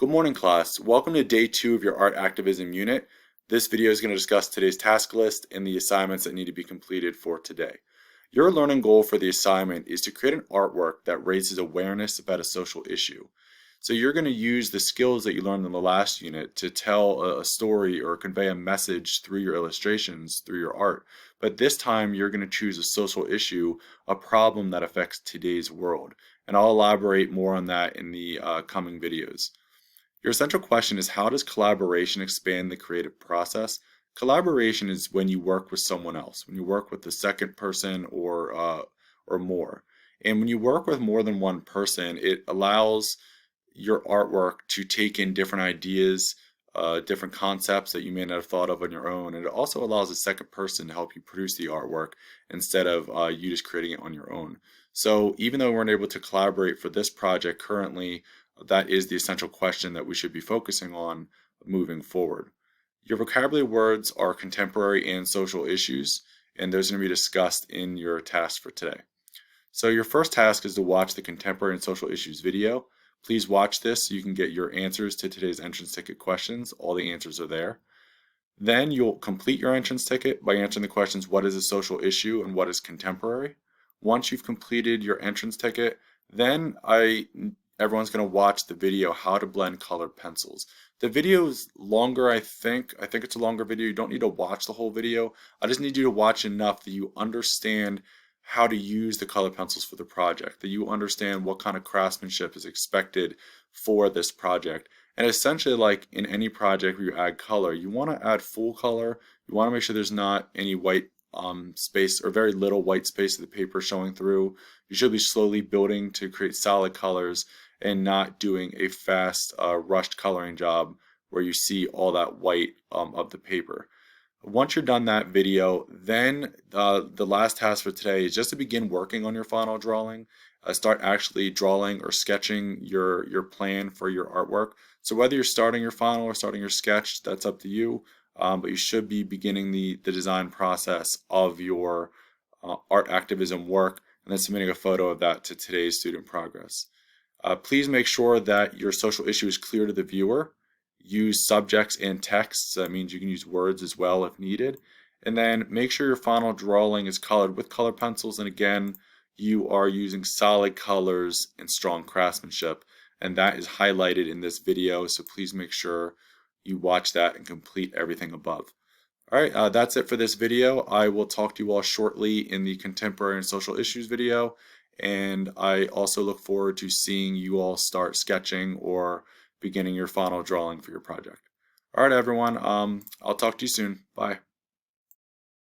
Good morning, class. Welcome to day 2 of your art activism unit. This video is going to discuss today's task list and the assignments that need to be completed for today. Your learning goal for the assignment is to create an artwork that raises awareness about a social issue. So you're going to use the skills that you learned in the last unit to tell a story or convey a message through your illustrations, through your art. But this time you're going to choose a social issue, a problem that affects today's world. And I'll elaborate more on that in the coming videos. Your central question is, how does collaboration expand the creative process? Collaboration is when you work with someone else, when you work with the second person or more. And when you work with more than one person, it allows your artwork to take in different ideas, different concepts that you may not have thought of on your own. And it also allows a second person to help you produce the artwork instead of you just creating it on your own. So even though we're unable to collaborate for this project currently, that is the essential question that we should be focusing on moving forward. Your vocabulary words are contemporary and social issues, and those are going to be discussed in your task for today. So your first task is to watch the contemporary and social issues video. Please watch this so you can get your answers to today's entrance ticket questions. All the answers are there. Then you'll complete your entrance ticket by answering the questions, what is a social issue and what is contemporary? Once you've completed your entrance ticket, then everyone's going to watch the video, how to blend colored pencils. The video is longer, I think it's a longer video. You don't need to watch the whole video. I just need you to watch enough that you understand how to use the color pencils for the project, that you understand what kind of craftsmanship is expected for this project. And essentially, like in any project where you add color, you want to add full color. You want to make sure there's not any white space or very little white space of the paper showing through. You should be slowly building to create solid colors and not doing a fast rushed coloring job where you see all that white of the paper. Once you're done that video, then the last task for today is just to begin working on your final drawing. Start actually drawing or sketching your plan for your artwork. So whether you're starting your final or starting your sketch, that's up to you. But you should be beginning the design process of your art activism work and then submitting a photo of that to today's student progress. Please make sure that your social issue is clear to the viewer. Use subjects and texts. That means you can use words as well if needed. And then make sure your final drawing is colored with color pencils. And again, you are using solid colors and strong craftsmanship. And that is highlighted in this video. So please make sure you watch that and complete everything above. All right, that's it for this video. I will talk to you all shortly in the contemporary and social issues video. And I also look forward to seeing you all start sketching or beginning your final drawing for your project. All right, everyone. I'll talk to you soon. Bye.